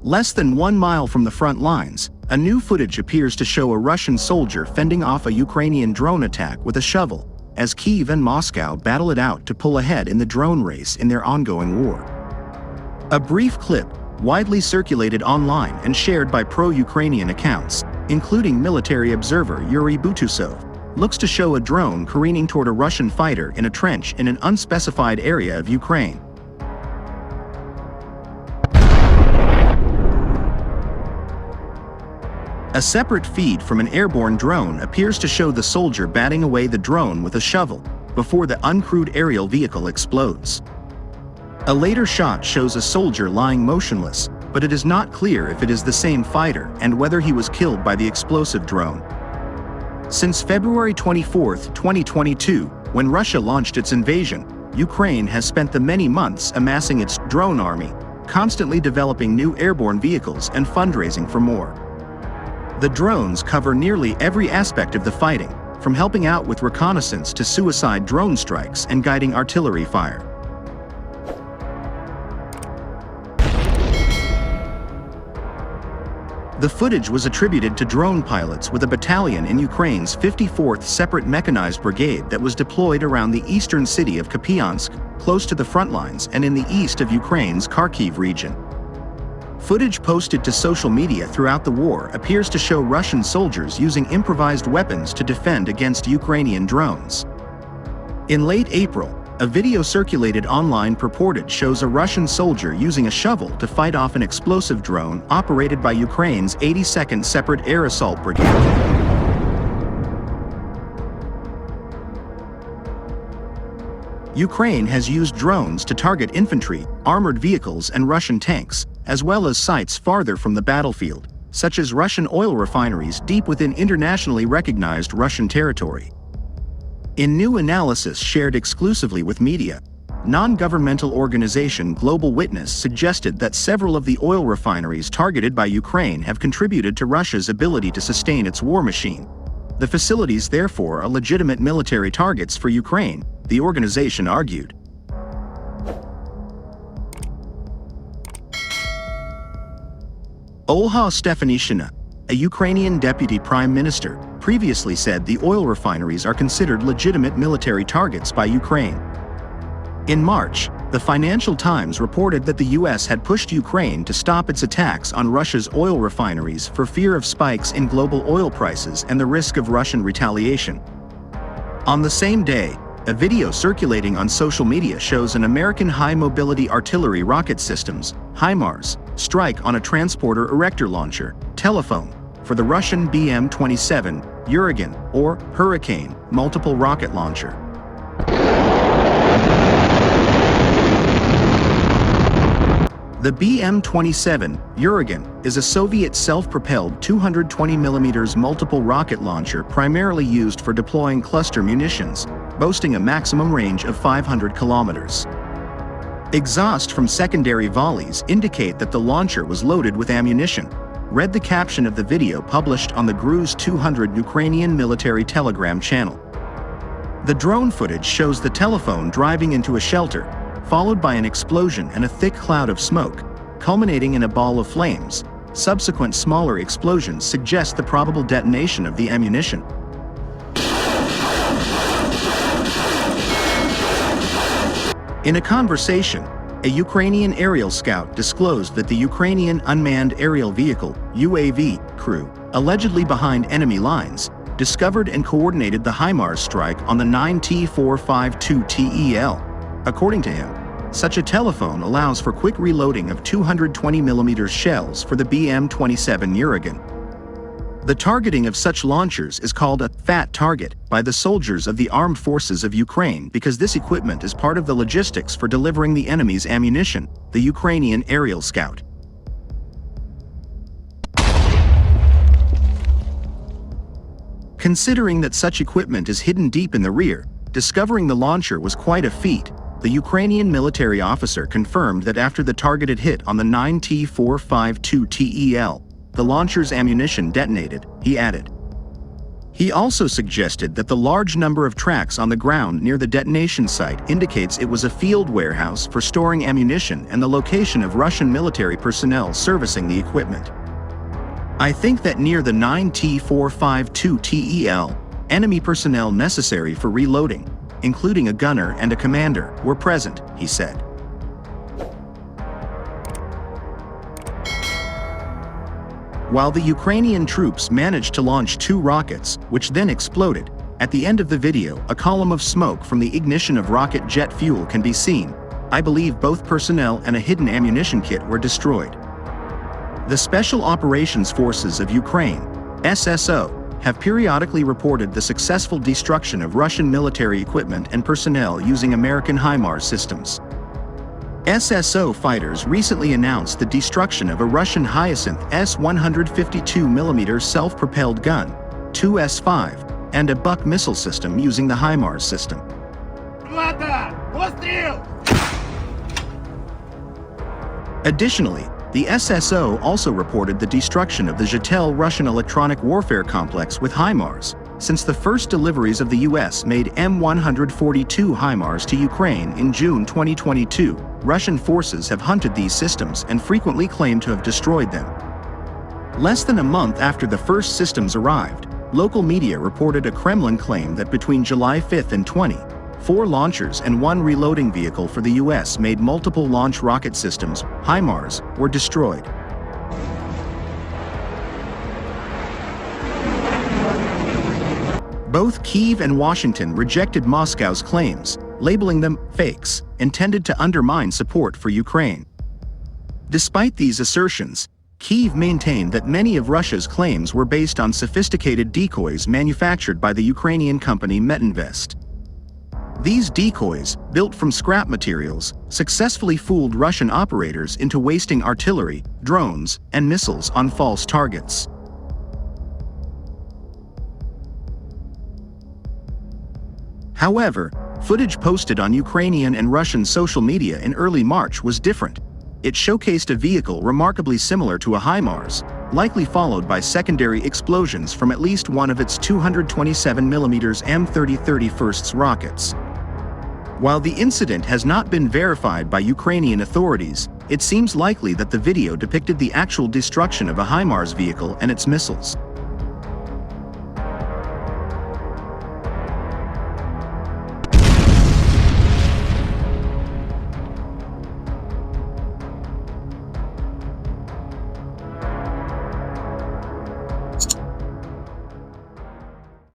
Less than 1 mile from the front lines, a new footage appears to show a Russian soldier fending off a Ukrainian drone attack with a shovel, as Kyiv and Moscow battle it out to pull ahead in the drone race in their ongoing war. A brief clip, widely circulated online and shared by pro-Ukrainian accounts, including military observer Yuri Butusov, looks to show a drone careening toward a Russian fighter in a trench in an unspecified area of Ukraine. A separate feed from an airborne drone appears to show the soldier batting away the drone with a shovel before the uncrewed aerial vehicle explodes. A later shot shows a soldier lying motionless, but it is not clear if it is the same fighter and whether he was killed by the explosive drone. Since February 24, 2022, when Russia launched its invasion, Ukraine has spent the many months amassing its drone army, constantly developing new airborne vehicles and fundraising for more. The drones cover nearly every aspect of the fighting, from helping out with reconnaissance to suicide drone strikes and guiding artillery fire. The footage was attributed to drone pilots with a battalion in Ukraine's 54th Separate Mechanized Brigade that was deployed around the eastern city of Kupiansk, close to the front lines and in the east of Ukraine's Kharkiv region. Footage posted to social media throughout the war appears to show Russian soldiers using improvised weapons to defend against Ukrainian drones. In late April, a video circulated online purported shows a Russian soldier using a shovel to fight off an explosive drone operated by Ukraine's 82nd Separate Air Assault Brigade. Ukraine has used drones to target infantry, armored vehicles, and Russian tanks, as well as sites farther from the battlefield, such as Russian oil refineries deep within internationally recognized Russian territory. In new analysis shared exclusively with media, non-governmental organization Global Witness suggested that several of the oil refineries targeted by Ukraine have contributed to Russia's ability to sustain its war machine. The facilities therefore are legitimate military targets for Ukraine, the organization argued. Olha Stefanishina, a Ukrainian deputy prime minister, previously said the oil refineries are considered legitimate military targets by Ukraine. In March, the Financial Times reported that the US had pushed Ukraine to stop its attacks on Russia's oil refineries for fear of spikes in global oil prices and the risk of Russian retaliation. On the same day, a video circulating on social media shows an American high-mobility artillery rocket systems, HIMARS, strike on a transporter erector launcher, telephone, for the Russian BM-27 Uragan, or Hurricane, multiple rocket launcher. The BM-27 Uragan is a Soviet self-propelled 220mm multiple rocket launcher primarily used for deploying cluster munitions, boasting a maximum range of 500 kilometers. Exhaust from secondary volleys indicate that the launcher was loaded with ammunition. Read the caption of the video published on the Gruz 200 Ukrainian military Telegram channel. The drone footage shows the telephone driving into a shelter, followed by an explosion and a thick cloud of smoke, culminating in a ball of flames. Subsequent smaller explosions suggest the probable detonation of the ammunition. In a conversation, a Ukrainian aerial scout disclosed that the Ukrainian unmanned aerial vehicle (UAV) crew, allegedly behind enemy lines, discovered and coordinated the HIMARS strike on the 9T452 TEL. According to him, such a telephone allows for quick reloading of 220mm shells for the BM-27 Uragan. The targeting of such launchers is called a fat target by the soldiers of the armed forces of Ukraine because this equipment is part of the logistics for delivering the enemy's ammunition, the Ukrainian aerial scout. Considering that such equipment is hidden deep in the rear, discovering the launcher was quite a feat. The Ukrainian military officer confirmed that after the targeted hit on the 9T452 TEL, the launcher's ammunition detonated, he added. He also suggested that the large number of tracks on the ground near the detonation site indicates it was a field warehouse for storing ammunition and the location of Russian military personnel servicing the equipment. I think that near the 9T452 TEL, enemy personnel necessary for reloading, including a gunner and a commander, were present, he said. While the Ukrainian troops managed to launch 2 rockets, which then exploded, at the end of the video, a column of smoke from the ignition of rocket jet fuel can be seen. I believe both personnel and a hidden ammunition kit were destroyed. The Special Operations Forces of Ukraine, SSO, have periodically reported the successful destruction of Russian military equipment and personnel using American HIMARS systems. SSO fighters recently announced the destruction of a Russian Hyacinth S-152mm self-propelled gun, 2S-5, and a Buck missile system using the HIMARS system. Additionally, the SSO also reported the destruction of the Zhetel Russian electronic warfare complex with HIMARS. Since the first deliveries of the US made M142 HIMARS to Ukraine in June 2022, Russian forces have hunted these systems and frequently claimed to have destroyed them. Less than a month after the first systems arrived, local media reported a Kremlin claim that between July 5 and 20, 4 launchers and 1 reloading vehicle for the US made multiple launch rocket systems, HIMARS, were destroyed. Both Kyiv and Washington rejected Moscow's claims, labeling them fakes, intended to undermine support for Ukraine. Despite these assertions, Kyiv maintained that many of Russia's claims were based on sophisticated decoys manufactured by the Ukrainian company Metinvest. These decoys, built from scrap materials, successfully fooled Russian operators into wasting artillery, drones, and missiles on false targets. However, footage posted on Ukrainian and Russian social media in early March was different. It showcased a vehicle remarkably similar to a HIMARS, likely followed by secondary explosions from at least one of its 227mm M30-31 rockets. While the incident has not been verified by Ukrainian authorities, it seems likely that the video depicted the actual destruction of a HIMARS vehicle and its missiles.